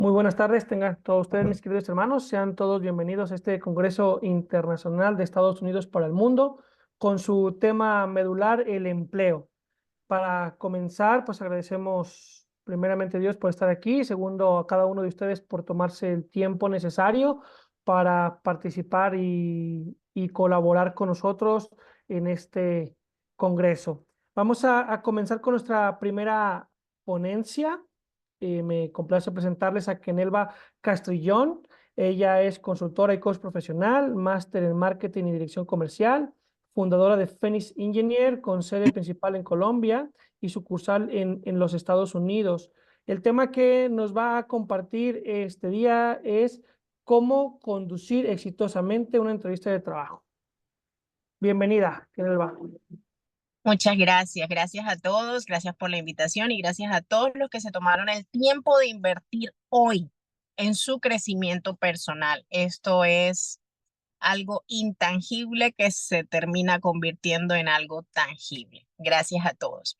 Muy buenas tardes, tengan todos ustedes, mis queridos hermanos, sean todos bienvenidos a este Congreso Internacional de Estados Unidos para el Mundo, con su tema medular, el empleo. Para comenzar, pues agradecemos primeramente a Dios por estar aquí, y segundo a cada uno de ustedes por tomarse el tiempo necesario para participar y colaborar con nosotros en este Congreso. Vamos a comenzar con nuestra primera ponencia. Me complace presentarles a Kenelva Castrillón. Ella es consultora y coach profesional, máster en marketing y dirección comercial, fundadora de Phoenix Engineer con sede principal en Colombia y sucursal en los Estados Unidos. El tema que nos va a compartir este día es cómo conducir exitosamente una entrevista de trabajo. Bienvenida, Kenelva. Muchas gracias, gracias a todos, gracias por la invitación y gracias a todos los que se tomaron el tiempo de invertir hoy en su crecimiento personal. Esto es algo intangible que se termina convirtiendo en algo tangible. Gracias a todos.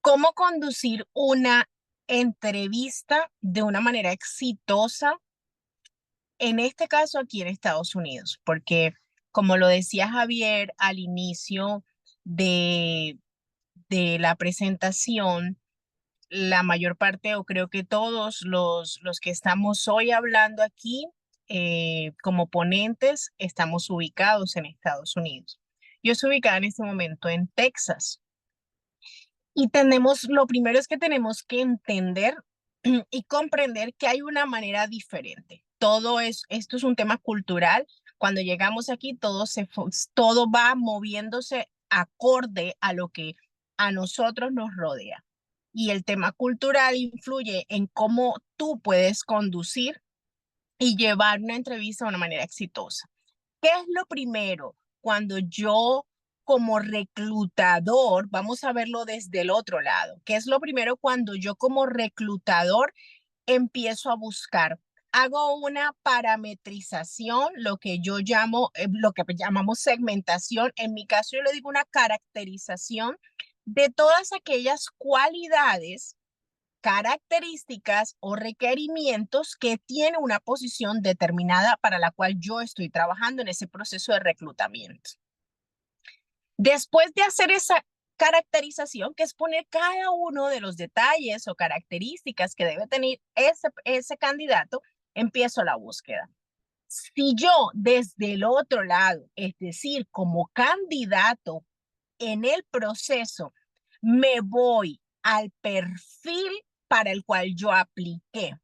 ¿Cómo conducir una entrevista de una manera exitosa? En este caso aquí en Estados Unidos, porque como lo decía Javier al inicio de de la presentación, la mayor parte o creo que todos los que estamos hoy hablando aquí como ponentes estamos ubicados en Estados Unidos. Yo estoy ubicada en este momento en Texas y lo primero es que tenemos que entender y comprender que hay una manera diferente. Esto es un tema cultural. Cuando llegamos aquí, todo va moviéndose acorde a lo que a nosotros nos rodea. Y el tema cultural influye en cómo tú puedes conducir y llevar una entrevista de una manera exitosa. ¿Qué es lo primero cuando yo como reclutador, vamos a verlo desde el otro lado, qué es lo primero cuando yo como reclutador empiezo a buscar? Hago una parametrización, lo que yo llamo, lo que llamamos segmentación. En mi caso, yo le digo una caracterización de todas aquellas cualidades, características o requerimientos que tiene una posición determinada para la cual yo estoy trabajando en ese proceso de reclutamiento. Después de hacer esa caracterización, que es poner cada uno de los detalles o características que debe tener ese candidato, empiezo la búsqueda. Si yo desde el otro lado, es decir, como candidato en el proceso, me voy al perfil para el cual yo apliqué,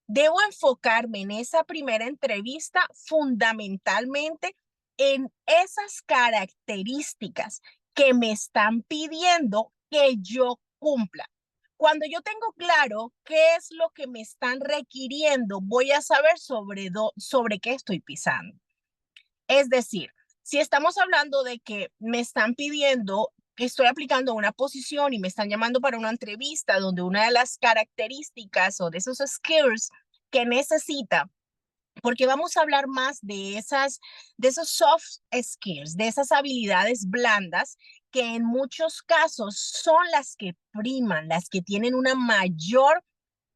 debo enfocarme en esa primera entrevista fundamentalmente en esas características que me están pidiendo que yo cumpla. Cuando yo tengo claro qué es lo que me están requiriendo, voy a saber sobre qué estoy pisando. Es decir, si estamos hablando de que me están pidiendo que estoy aplicando una posición y me están llamando para una entrevista donde una de las características o de esos skills que necesita, porque vamos a hablar más de esos soft skills, de esas habilidades blandas que en muchos casos son las que priman, las que tienen una mayor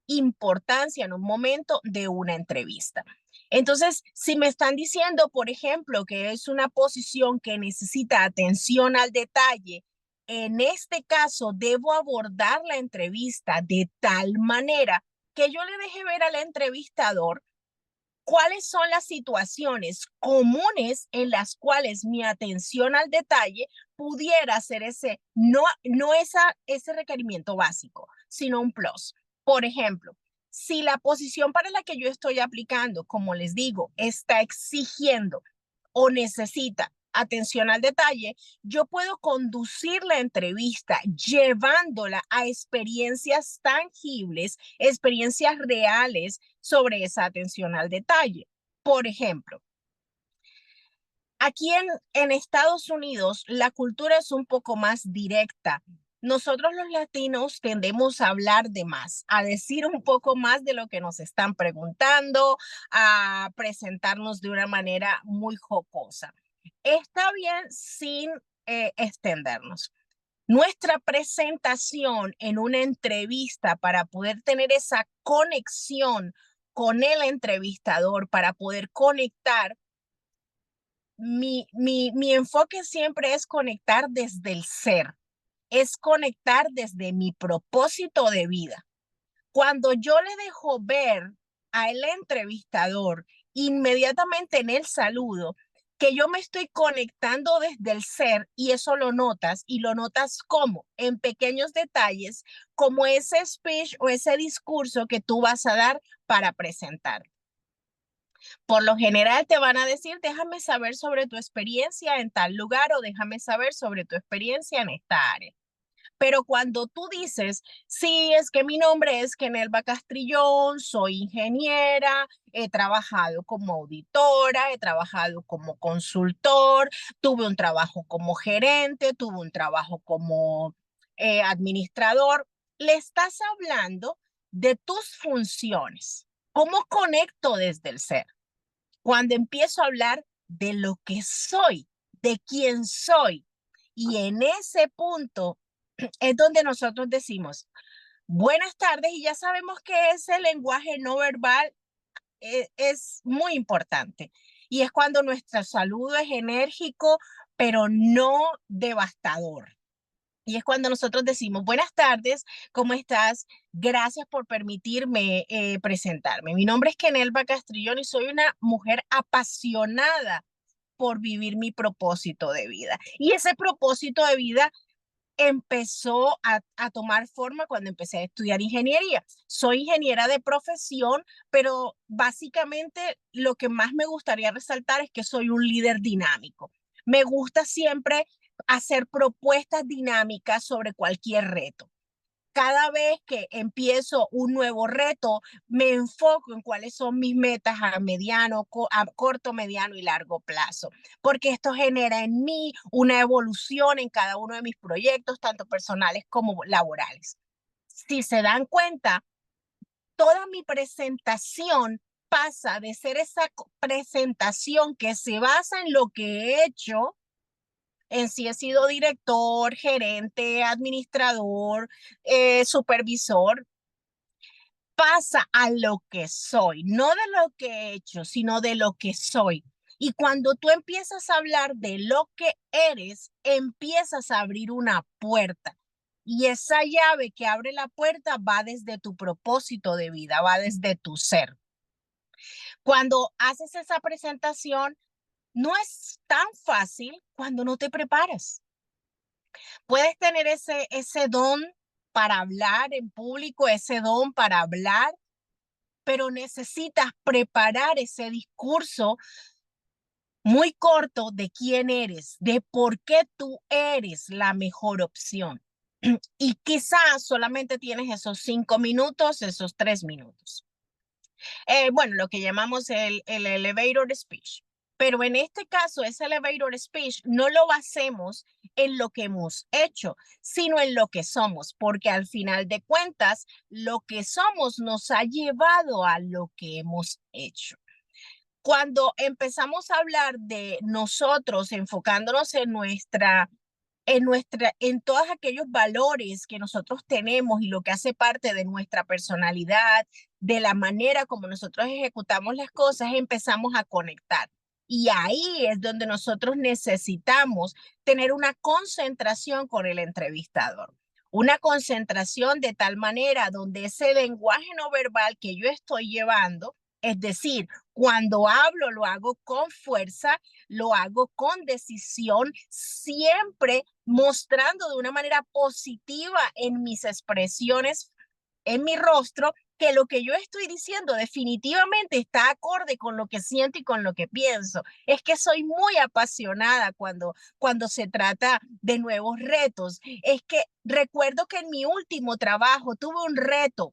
importancia en un momento de una entrevista. Entonces, si me están diciendo, por ejemplo, que es una posición que necesita atención al detalle, en este caso debo abordar la entrevista de tal manera que yo le deje ver al entrevistador cuáles son las situaciones comunes en las cuales mi atención al detalle pudiera ser ese requerimiento básico, sino un plus. Por ejemplo, si la posición para la que yo estoy aplicando, como les digo, está exigiendo o necesita atención al detalle, yo puedo conducir la entrevista llevándola a experiencias tangibles, experiencias reales sobre esa atención al detalle. Por ejemplo, aquí en Estados Unidos la cultura es un poco más directa. Nosotros los latinos tendemos a hablar de más, a decir un poco más de lo que nos están preguntando, a presentarnos de una manera muy jocosa. Está bien sin extendernos. Nuestra presentación en una entrevista para poder tener esa conexión con el entrevistador, para poder conectar, mi enfoque siempre es conectar desde el ser, es conectar desde mi propósito de vida. Cuando yo le dejo ver al entrevistador inmediatamente en el saludo que yo me estoy conectando desde el ser, y eso lo notas, y lo notas como en pequeños detalles, como ese speech o ese discurso que tú vas a dar para presentar. Por lo general te van a decir, déjame saber sobre tu experiencia en tal lugar o déjame saber sobre tu experiencia en esta área. Pero cuando tú dices, sí, es que mi nombre es Kenelva Castrillón, soy ingeniera, he trabajado como auditora, he trabajado como consultor, tuve un trabajo como gerente, tuve un trabajo como administrador, le estás hablando de tus funciones. ¿Cómo conecto desde el ser? Cuando empiezo a hablar de lo que soy, de quién soy. Y en ese punto es donde nosotros decimos, buenas tardes, y ya sabemos que ese lenguaje no verbal es muy importante. Y es cuando nuestro saludo es enérgico, pero no devastador. Y es cuando nosotros decimos, buenas tardes, ¿cómo estás? Gracias por permitirme presentarme. Mi nombre es Kenelva Castrillón y soy una mujer apasionada por vivir mi propósito de vida. Y ese propósito de vida empezó a tomar forma cuando empecé a estudiar ingeniería. Soy ingeniera de profesión, pero básicamente lo que más me gustaría resaltar es que soy un líder dinámico. Me gusta siempre hacer propuestas dinámicas sobre cualquier reto. Cada vez que empiezo un nuevo reto, me enfoco en cuáles son mis metas a mediano, a corto, mediano y largo plazo, porque esto genera en mí una evolución en cada uno de mis proyectos, tanto personales como laborales. Si se dan cuenta, toda mi presentación pasa de ser esa presentación que se basa en lo que he hecho, en sí he sido director, gerente, administrador, supervisor, pasa a lo que soy, no de lo que he hecho, sino de lo que soy. Y cuando tú empiezas a hablar de lo que eres, empiezas a abrir una puerta. Y esa llave que abre la puerta va desde tu propósito de vida, va desde tu ser. Cuando haces esa presentación, no es tan fácil cuando no te preparas. Puedes tener ese don para hablar en público, ese don para hablar, pero necesitas preparar ese discurso muy corto de quién eres, de por qué tú eres la mejor opción. Y quizás solamente tienes esos 5 minutos, esos 3 minutos. Bueno, lo que llamamos el elevator speech. Pero en este caso, ese elevator speech no lo basemos en lo que hemos hecho, sino en lo que somos, porque al final de cuentas, lo que somos nos ha llevado a lo que hemos hecho. Cuando empezamos a hablar de nosotros, enfocándonos en todos aquellos valores que nosotros tenemos y lo que hace parte de nuestra personalidad, de la manera como nosotros ejecutamos las cosas, empezamos a conectar. Y ahí es donde nosotros necesitamos tener una concentración con el entrevistador. Una concentración de tal manera donde ese lenguaje no verbal que yo estoy llevando, es decir, cuando hablo lo hago con fuerza, lo hago con decisión, siempre mostrando de una manera positiva en mis expresiones, en mi rostro, que lo que yo estoy diciendo definitivamente está acorde con lo que siento y con lo que pienso. Es que soy muy apasionada cuando se trata de nuevos retos. Es que recuerdo que en mi último trabajo tuve un reto.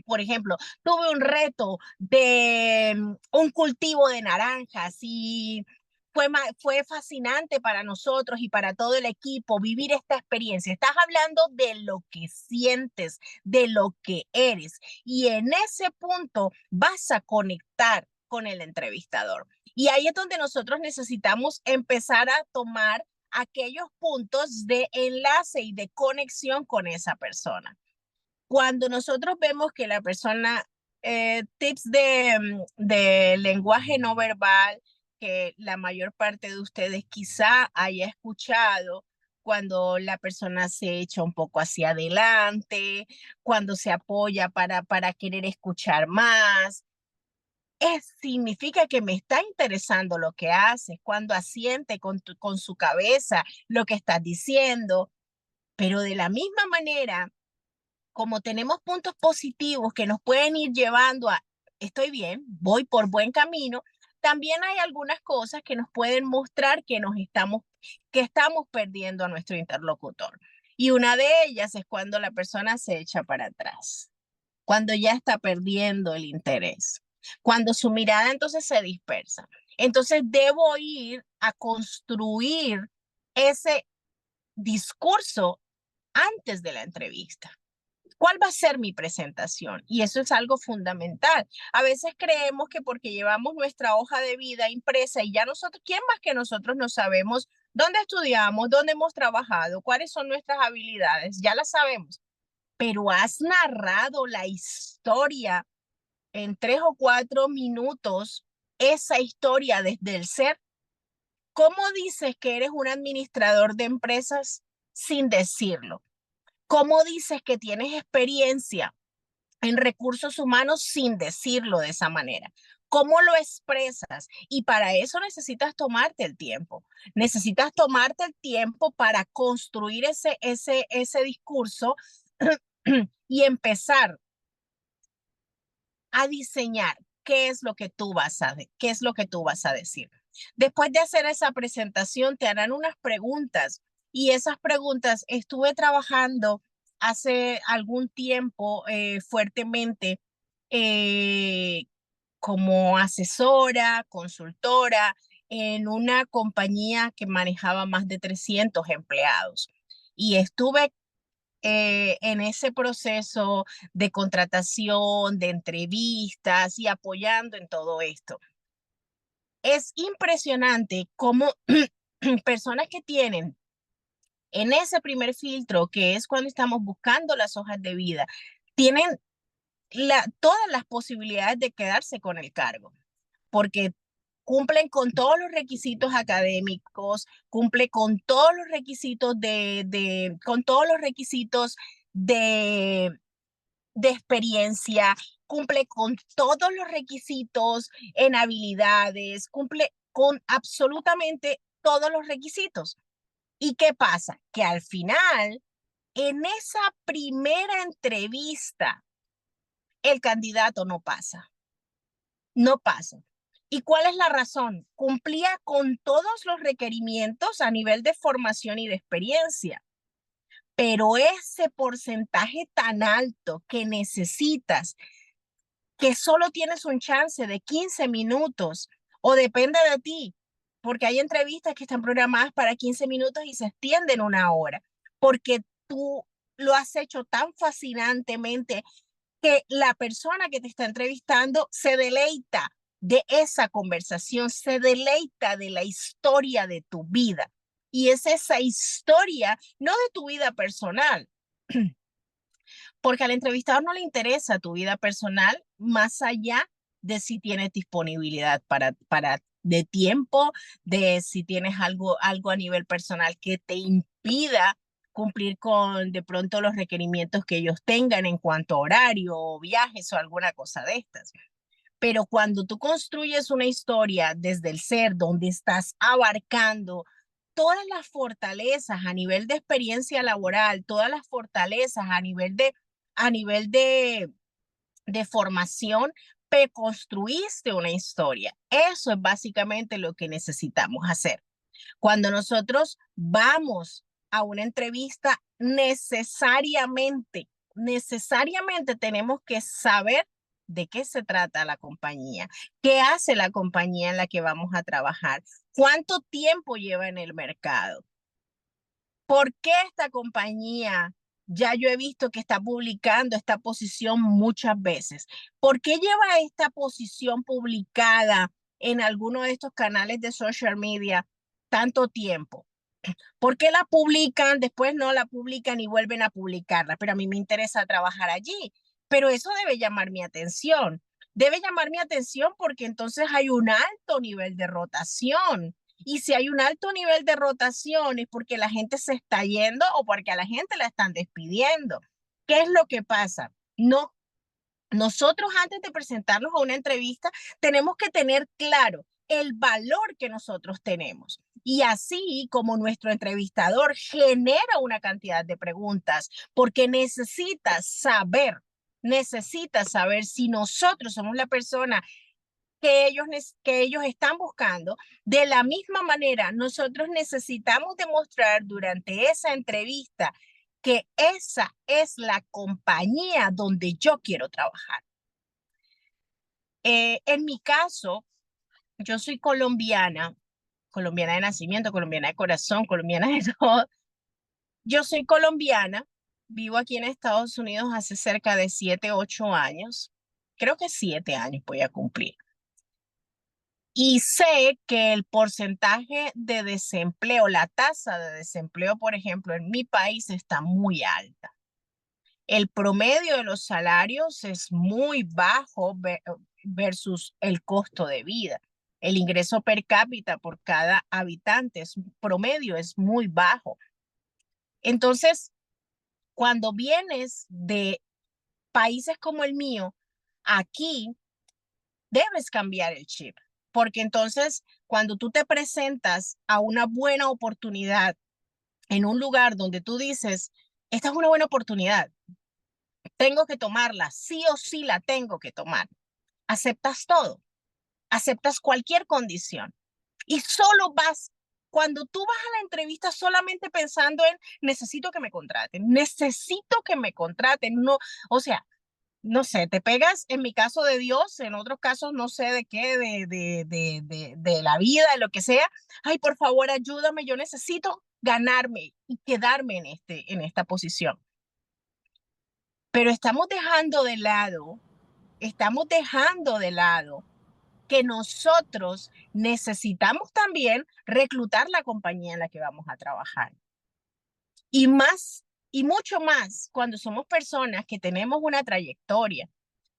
Por ejemplo, tuve un reto de un cultivo de naranjas y fue fascinante para nosotros y para todo el equipo vivir esta experiencia. Estás hablando de lo que sientes, de lo que eres. Y en ese punto vas a conectar con el entrevistador. Y ahí es donde nosotros necesitamos empezar a tomar aquellos puntos de enlace y de conexión con esa persona. Cuando nosotros vemos que la persona, tips de lenguaje no verbal, que la mayor parte de ustedes quizá haya escuchado, cuando la persona se echa un poco hacia adelante, cuando se apoya para querer escuchar más, significa que me está interesando lo que haces, cuando asiente con su cabeza lo que estás diciendo, pero de la misma manera, como tenemos puntos positivos que nos pueden ir llevando a, estoy bien, voy por buen camino, también hay algunas cosas que nos pueden mostrar que estamos perdiendo a nuestro interlocutor. Y una de ellas es cuando la persona se echa para atrás, cuando ya está perdiendo el interés, cuando su mirada entonces se dispersa. Entonces debo ir a construir ese discurso antes de la entrevista. ¿Cuál va a ser mi presentación? Y eso es algo fundamental. A veces creemos que porque llevamos nuestra hoja de vida impresa y ya nosotros, ¿quién más que nosotros no sabemos dónde estudiamos, dónde hemos trabajado, cuáles son nuestras habilidades? Ya las sabemos, pero has narrado la historia en 3 o 4 minutos, esa historia desde el ser. ¿Cómo dices que eres un administrador de empresas sin decirlo? ¿Cómo dices que tienes experiencia en recursos humanos sin decirlo de esa manera? ¿Cómo lo expresas? Y para eso necesitas tomarte el tiempo. Necesitas tomarte el tiempo para construir ese discurso y empezar a diseñar qué es lo que tú vas a decir. Después de hacer esa presentación, te harán unas preguntas y esas preguntas estuve trabajando hace algún tiempo fuertemente como asesora, consultora en una compañía que manejaba más de 300 empleados. Y estuve en ese proceso de contratación, de entrevistas y apoyando en todo esto. Es impresionante cómo personas que tienen en ese primer filtro, que es cuando estamos buscando las hojas de vida, tienen todas las posibilidades de quedarse con el cargo, porque cumplen con todos los requisitos académicos, cumple con todos los requisitos con todos los requisitos de, de experiencia, cumple con todos los requisitos en habilidades, cumple con absolutamente todos los requisitos. ¿Y qué pasa? Que al final, en esa primera entrevista, el candidato no pasa, no pasa. ¿Y cuál es la razón? Cumplía con todos los requerimientos a nivel de formación y de experiencia, pero ese porcentaje tan alto que necesitas, que solo tienes un chance de 15 minutos, o depende de ti, porque hay entrevistas que están programadas para 15 minutos y se extienden 1 hora, porque tú lo has hecho tan fascinantemente que la persona que te está entrevistando se deleita de esa conversación, se deleita de la historia de tu vida. Y es esa historia, no de tu vida personal, porque al entrevistador no le interesa tu vida personal más allá de si tienes disponibilidad de tiempo, de si tienes algo a nivel personal que te impida cumplir con de pronto los requerimientos que ellos tengan en cuanto a horario o viajes o alguna cosa de estas. Pero cuando tú construyes una historia desde el ser, donde estás abarcando todas las fortalezas a nivel de experiencia laboral, todas las fortalezas a nivel de formación, construiste una historia. Eso es básicamente lo que necesitamos hacer. Cuando nosotros vamos a una entrevista, necesariamente tenemos que saber de qué se trata la compañía, qué hace la compañía en la que vamos a trabajar, cuánto tiempo lleva en el mercado, por qué esta compañía, ya yo he visto que está publicando esta posición muchas veces, ¿por qué lleva esta posición publicada en alguno de estos canales de social media tanto tiempo? ¿Por qué la publican, después no la publican y vuelven a publicarla? Pero a mí me interesa trabajar allí. Pero eso debe llamar mi atención. Debe llamar mi atención porque entonces hay un alto nivel de rotación. Y si hay un alto nivel de rotación es porque la gente se está yendo o porque a la gente la están despidiendo. ¿Qué es lo que pasa? No, nosotros antes de presentarnos a una entrevista tenemos que tener claro el valor que nosotros tenemos. Y así como nuestro entrevistador genera una cantidad de preguntas porque necesita saber si nosotros somos la persona que ellos están buscando. De la misma manera, nosotros necesitamos demostrar durante esa entrevista que esa es la compañía donde yo quiero trabajar. En mi caso, yo soy colombiana, colombiana de nacimiento, colombiana de corazón, colombiana de todo. Yo soy colombiana, vivo aquí en Estados Unidos hace cerca de 7, 8 años, creo que 7 años voy a cumplir. Y sé que el porcentaje de desempleo, la tasa de desempleo, por ejemplo, en mi país está muy alta. El promedio de los salarios es muy bajo versus el costo de vida. El ingreso per cápita por cada habitante promedio es muy bajo. Entonces, cuando vienes de países como el mío, aquí debes cambiar el chip, porque entonces cuando tú te presentas a una buena oportunidad en un lugar donde tú dices, esta es una buena oportunidad, tengo que tomarla, sí o sí la tengo que tomar, aceptas todo, aceptas cualquier condición y solo vas, cuando tú vas a la entrevista solamente pensando en necesito que me contraten, no, o sea, no sé, te pegas, en mi caso de Dios, en otros casos no sé de qué, de la vida, de lo que sea. Ay, por favor, ayúdame, yo necesito ganarme y quedarme en esta posición. Pero estamos dejando de lado que nosotros necesitamos también reclutar la compañía en la que vamos a trabajar. Y más, y mucho más cuando somos personas que tenemos una trayectoria,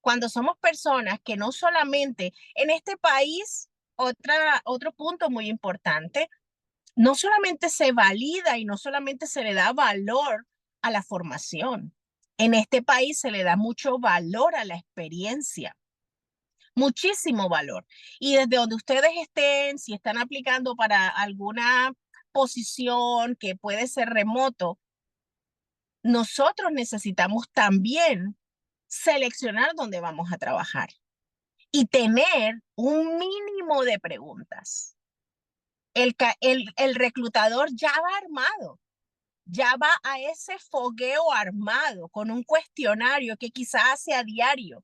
cuando somos personas que no solamente en este país, otro punto muy importante, no solamente se valida y no solamente se le da valor a la formación. En este país se le da mucho valor a la experiencia, muchísimo valor. Y desde donde ustedes estén, si están aplicando para alguna posición que puede ser remoto, nosotros necesitamos también seleccionar dónde vamos a trabajar y tener un mínimo de preguntas. El reclutador ya va armado, ya va a ese fogueo armado con un cuestionario que quizás hace a diario,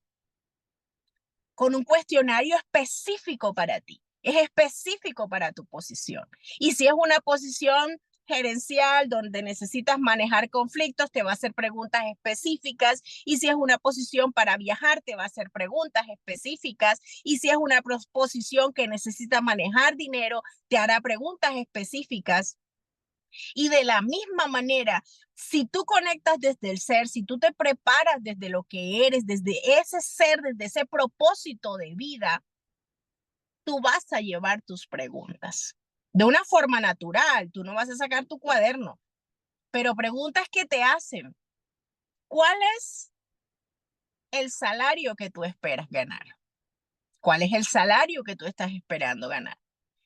con un cuestionario específico para ti, es específico para tu posición. Y si es una posición gerencial donde necesitas manejar conflictos, te va a hacer preguntas específicas. Y si es una posición para viajar, te va a hacer preguntas específicas. Y si es una posición que necesita manejar dinero, te hará preguntas específicas. Y de la misma manera, si tú conectas desde el ser, si tú te preparas desde lo que eres, desde ese ser, desde ese propósito de vida, tú vas a llevar tus preguntas de una forma natural. Tú no vas a sacar tu cuaderno, pero preguntas que te hacen. ¿Cuál es el salario que tú esperas ganar? ¿Cuál es el salario que tú estás esperando ganar?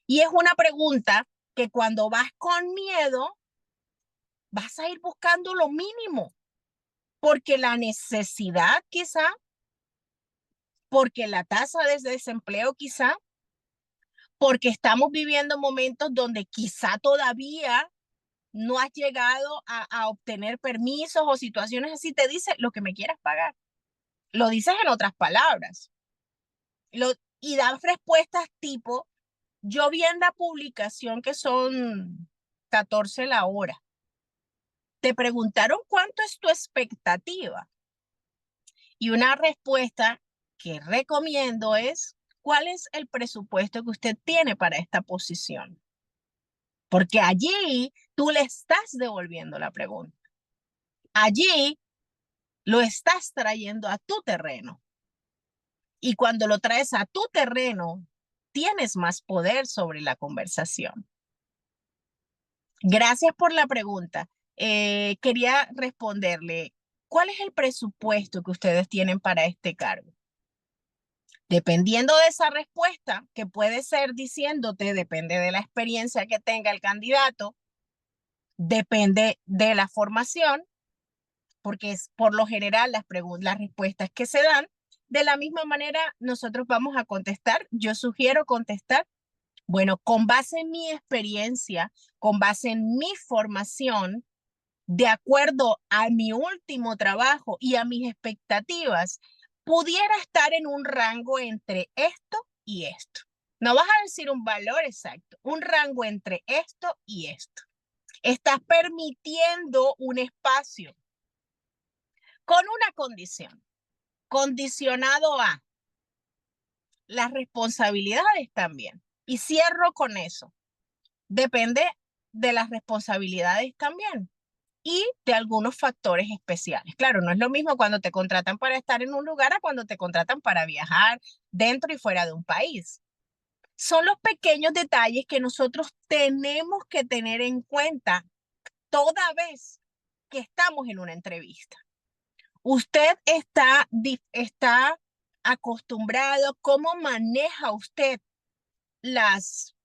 Y es una pregunta que cuando vas con miedo, vas a ir buscando lo mínimo, porque la necesidad quizá, porque la tasa de desempleo quizá, porque estamos viviendo momentos donde quizá todavía no has llegado a obtener permisos o situaciones así, te dice lo que me quieras pagar. Lo dices en otras palabras. Y dan respuestas tipo, yo vi en la publicación que son 14 la hora. Te preguntaron cuánto es tu expectativa. Y una respuesta que recomiendo es, ¿cuál es el presupuesto que usted tiene para esta posición? porque allí tú le estás devolviendo la pregunta. Allí lo estás trayendo a tu terreno. Y cuando lo traes a tu terreno, tienes más poder sobre la conversación. Gracias por la pregunta. Quería responderle, ¿cuál es el presupuesto que ustedes tienen para este cargo? Dependiendo de esa respuesta, que puede ser diciéndote, depende de la experiencia que tenga el candidato, depende de la formación, porque es por lo general las respuestas que se dan. De la misma manera, nosotros vamos a contestar. Yo sugiero contestar, bueno, con base en mi experiencia, con base en mi formación, de acuerdo a mi último trabajo y a mis expectativas, pudiera estar en un rango entre esto y esto. No vas a decir un valor exacto, un rango entre esto y esto. Estás permitiendo un espacio con una condición, condicionado a las responsabilidades también. Y cierro con eso. Depende de las responsabilidades también y de algunos factores especiales. Claro, no es lo mismo cuando te contratan para estar en un lugar a cuando te contratan para viajar dentro y fuera de un país. Son los pequeños detalles que nosotros tenemos que tener en cuenta toda vez que estamos en una entrevista. Usted está acostumbrado, ¿cómo maneja usted las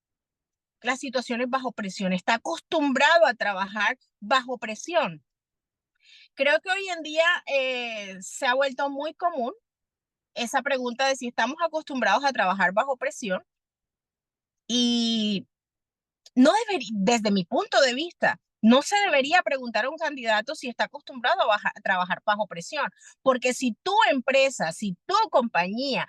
situaciones bajo presión? ¿Está acostumbrado a trabajar bajo presión? Creo que hoy en día se ha vuelto muy común esa pregunta de si estamos acostumbrados a trabajar bajo presión y no debería, desde mi punto de vista, no se debería preguntar a un candidato si está acostumbrado a trabajar bajo presión, porque si tu empresa, si tu compañía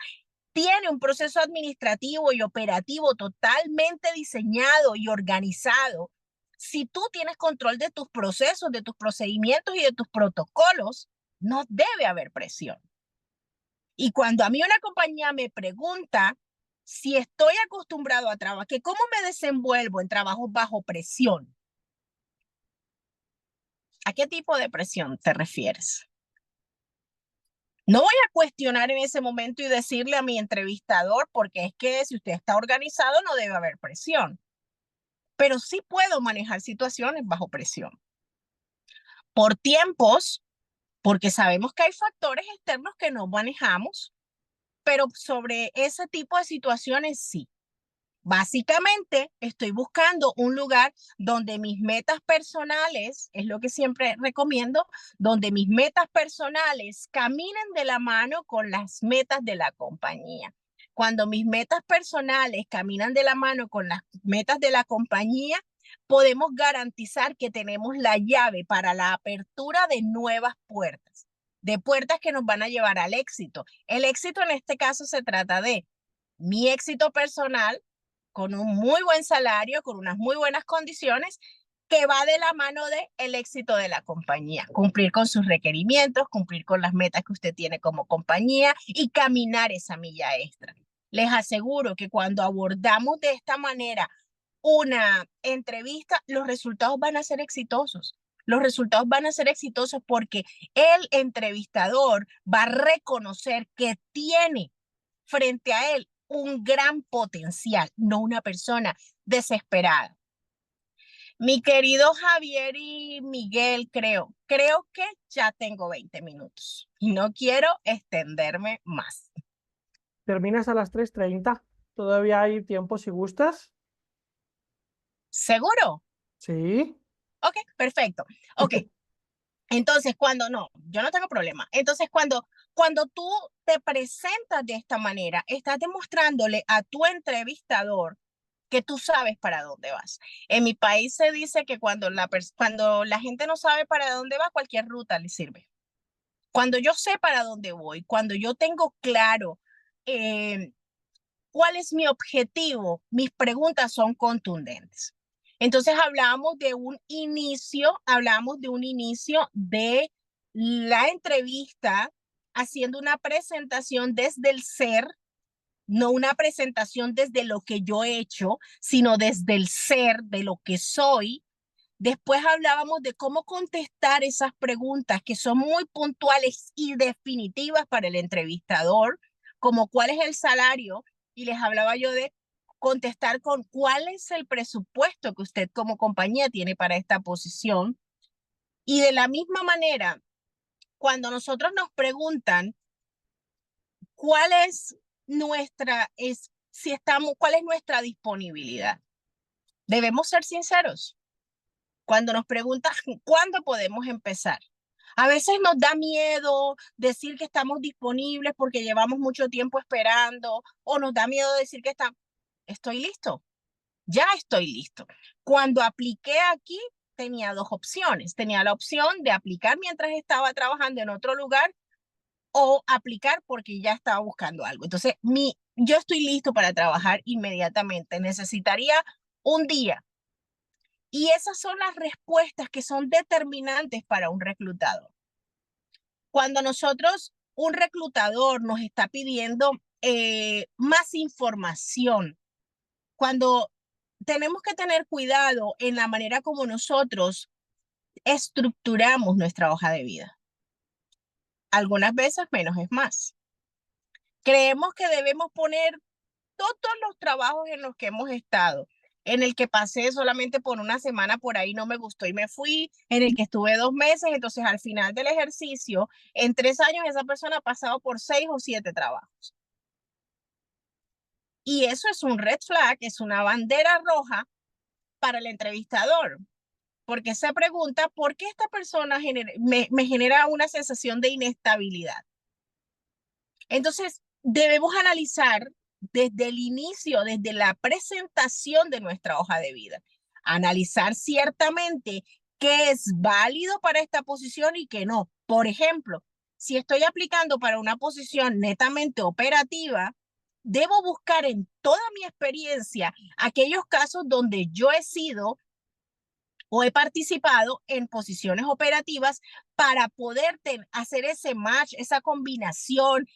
tiene un proceso administrativo y operativo totalmente diseñado y organizado, si tú tienes control de tus procesos, de tus procedimientos y de tus protocolos, no debe haber presión. Y cuando a mí una compañía me pregunta si estoy acostumbrado a trabajar, que cómo me desenvuelvo en trabajos bajo presión, ¿a qué tipo de presión te refieres? No voy a cuestionar en ese momento y decirle a mi entrevistador, porque es que si usted está organizado no debe haber presión, pero sí puedo manejar situaciones bajo presión. Por tiempos, porque sabemos que hay factores externos que no manejamos, pero sobre ese tipo de situaciones sí. Básicamente, estoy buscando un lugar donde mis metas personales, es lo que siempre recomiendo, donde mis metas personales caminen de la mano con las metas de la compañía. Cuando mis metas personales caminan de la mano con las metas de la compañía, podemos garantizar que tenemos la llave para la apertura de nuevas puertas, de puertas que nos van a llevar al éxito. El éxito en este caso se trata de mi éxito personal, con un muy buen salario, con unas muy buenas condiciones, que va de la mano del éxito de la compañía. Cumplir con sus requerimientos, cumplir con las metas que usted tiene como compañía y caminar esa milla extra. Les aseguro que cuando abordamos de esta manera una entrevista, los resultados van a ser exitosos. Los resultados van a ser exitosos porque el entrevistador va a reconocer que tiene frente a él un gran potencial, no una persona desesperada. Mi querido Javier y Miguel, creo que ya tengo 20 minutos y no quiero extenderme más. Terminas a las 3:30. Todavía hay tiempo si gustas. ¿Seguro? Sí. Ok, perfecto. Ok, entonces no, yo no tengo problema. Entonces cuando tú te presentas de esta manera, estás demostrándole a tu entrevistador que tú sabes para dónde vas. En mi país se dice que cuando la gente no sabe para dónde va, cualquier ruta le sirve. Cuando yo sé para dónde voy, cuando yo tengo claro eh, cuál es mi objetivo, mis preguntas son contundentes. Entonces hablamos de un inicio de la entrevista, haciendo una presentación desde el ser, no una presentación desde lo que yo he hecho, sino desde el ser, de lo que soy. Después hablábamos de cómo contestar esas preguntas que son muy puntuales y definitivas para el entrevistador, como cuál es el salario, y les hablaba yo de contestar con cuál es el presupuesto que usted como compañía tiene para esta posición. Y de la misma manera, cuando nosotros nos preguntan cuál es cuál es nuestra disponibilidad, debemos ser sinceros. Cuando nos preguntan cuándo podemos empezar, a veces nos da miedo decir que estamos disponibles porque llevamos mucho tiempo esperando, o nos da miedo decir que estoy listo, ya estoy listo. Cuando apliqué aquí, tenía dos opciones. Tenía la opción de aplicar mientras estaba trabajando en otro lugar o aplicar porque ya estaba buscando algo. Entonces, yo estoy listo para trabajar inmediatamente. Necesitaría un día. Y esas son las respuestas que son determinantes para un reclutador. Cuando un reclutador nos está pidiendo más información, cuando tenemos que tener cuidado en la manera como nosotros estructuramos nuestra hoja de vida. Algunas veces menos es más. Creemos que debemos poner todos los trabajos en los que hemos estado, en el que pasé solamente por una semana por ahí, no me gustó y me fui, en el que estuve 2 meses, entonces al final del ejercicio, en 3 años esa persona ha pasado por 6 o 7 trabajos. Y eso es un red flag, es una bandera roja para el entrevistador, porque se pregunta, ¿por qué esta persona me genera una sensación de inestabilidad? Entonces, debemos analizar desde el inicio, desde la presentación de nuestra hoja de vida, analizar ciertamente qué es válido para esta posición y qué no. Por ejemplo, si estoy aplicando para una posición netamente operativa, debo buscar en toda mi experiencia aquellos casos donde yo he sido o he participado en posiciones operativas para poder hacer ese match, esa combinación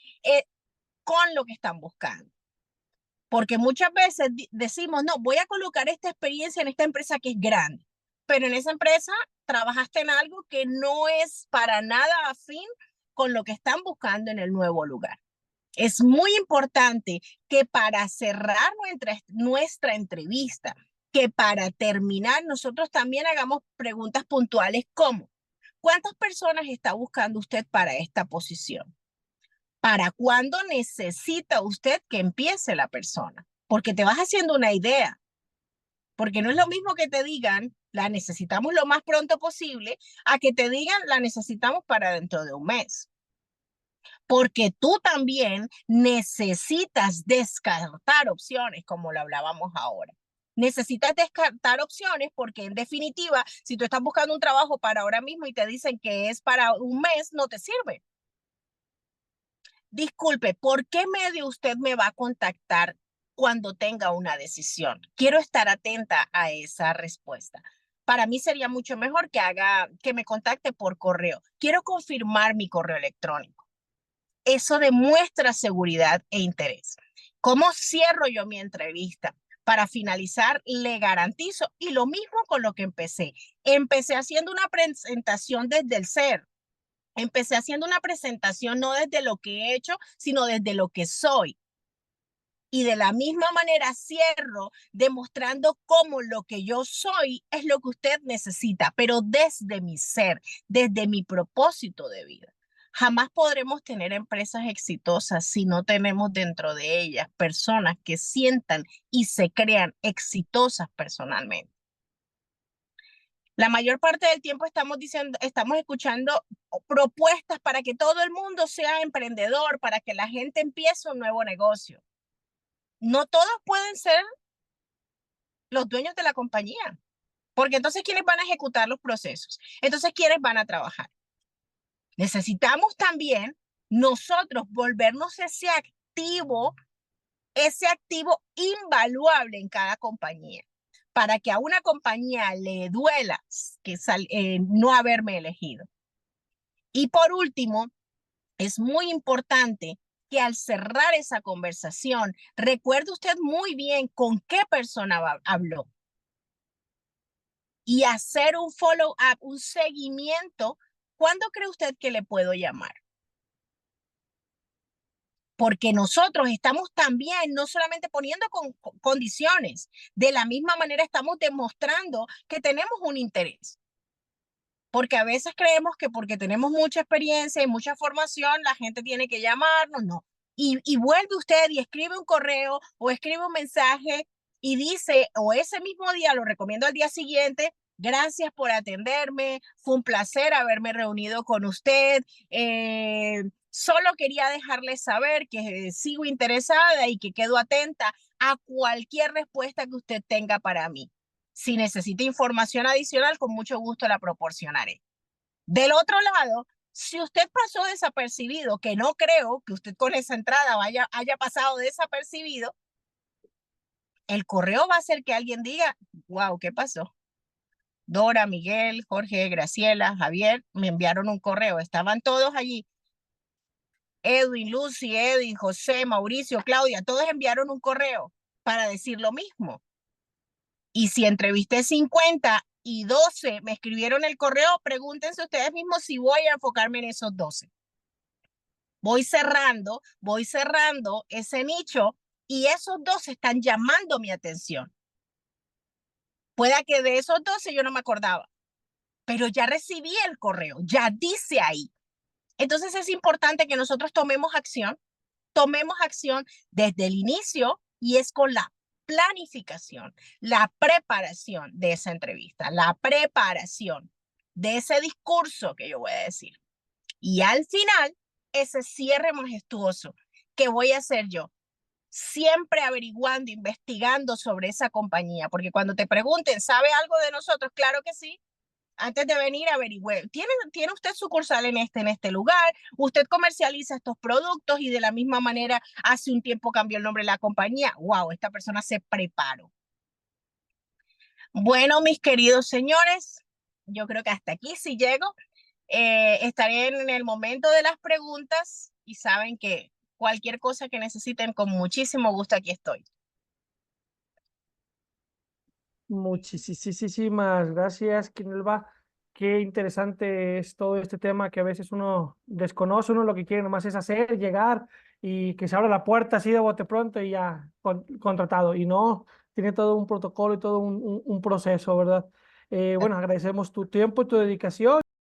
con lo que están buscando. Porque muchas veces decimos, no, voy a colocar esta experiencia en esta empresa que es grande, pero en esa empresa trabajaste en algo que no es para nada afín con lo que están buscando en el nuevo lugar. Es muy importante que para cerrar nuestra entrevista, que para terminar nosotros también hagamos preguntas puntuales como, ¿cuántas personas está buscando usted para esta posición? ¿Para cuándo necesita usted que empiece la persona? Porque te vas haciendo una idea, porque no es lo mismo que te digan, la necesitamos lo más pronto posible, a que te digan, la necesitamos para dentro de un mes. Porque tú también necesitas descartar opciones, como lo hablábamos ahora. Necesitas descartar opciones porque en definitiva, si tú estás buscando un trabajo para ahora mismo y te dicen que es para un mes, no te sirve. Disculpe, ¿por qué medio usted me va a contactar cuando tenga una decisión? Quiero estar atenta a esa respuesta. Para mí sería mucho mejor que me contacte por correo. Quiero confirmar mi correo electrónico. Eso demuestra seguridad e interés. ¿Cómo cierro yo mi entrevista? Para finalizar, le garantizo, y lo mismo con lo que empecé. Empecé haciendo una presentación desde el ser. Empecé haciendo una presentación no desde lo que he hecho, sino desde lo que soy. Y de la misma manera cierro demostrando cómo lo que yo soy es lo que usted necesita, pero desde mi ser, desde mi propósito de vida. Jamás podremos tener empresas exitosas si no tenemos dentro de ellas personas que sientan y se crean exitosas personalmente. La mayor parte del tiempo estamos escuchando propuestas para que todo el mundo sea emprendedor, para que la gente empiece un nuevo negocio. No todos pueden ser los dueños de la compañía, porque entonces ¿quiénes van a ejecutar los procesos? Entonces ¿quiénes van a trabajar? Necesitamos también nosotros volvernos ese activo invaluable en cada compañía, para que a una compañía le duela no haberme elegido. Y por último, es muy importante que al cerrar esa conversación, recuerde usted muy bien con qué persona habló y hacer un follow-up, un seguimiento. ¿Cuándo cree usted que le puedo llamar? Porque nosotros estamos también no solamente poniendo condiciones, de la misma manera estamos demostrando que tenemos un interés. Porque a veces creemos que porque tenemos mucha experiencia y mucha formación, la gente tiene que llamarnos, no. Y vuelve usted y escribe un correo o escribe un mensaje y dice, o ese mismo día, lo recomiendo al día siguiente, gracias por atenderme, fue un placer haberme reunido con usted, solo quería dejarles saber que sigo interesada y que quedo atenta a cualquier respuesta que usted tenga para mí. Si necesita información adicional, con mucho gusto la proporcionaré. Del otro lado, si usted pasó desapercibido, que no creo que usted con esa entrada haya pasado desapercibido, el correo va a hacer que alguien diga, wow, ¿qué pasó? Dora, Miguel, Jorge, Graciela, Javier, me enviaron un correo, estaban todos allí. Edwin, Lucy, Edwin, José, Mauricio, Claudia, todos enviaron un correo para decir lo mismo. Y si entrevisté 50 y 12 me escribieron el correo, pregúntense ustedes mismos si voy a enfocarme en esos 12. Voy cerrando ese nicho y esos 12 están llamando mi atención. Pueda que de esos 12 yo no me acordaba, pero ya recibí el correo, ya dice ahí. Entonces es importante que nosotros tomemos acción desde el inicio y es con la planificación, la preparación de esa entrevista, la preparación de ese discurso que yo voy a decir. Y al final, ese cierre majestuoso que voy a hacer yo, siempre averiguando, investigando sobre esa compañía, porque cuando te pregunten, ¿sabe algo de nosotros? Claro que sí. Antes de venir, averigüe, ¿tiene usted sucursal en este lugar? ¿Usted comercializa estos productos y de la misma manera hace un tiempo cambió el nombre de la compañía? ¡Wow! Esta persona se preparó. Bueno, mis queridos señores, yo creo que hasta aquí sí llego. Estaré en el momento de las preguntas y saben que cualquier cosa que necesiten, con muchísimo gusto aquí estoy. Muchísimas gracias, Kinelva. Qué interesante es todo este tema que a veces uno desconoce, uno lo que quiere nomás es hacer, llegar y que se abra la puerta así de bote pronto y ya contratado. Y no, tiene todo un protocolo y todo un proceso, ¿verdad? Bueno, agradecemos tu tiempo y tu dedicación.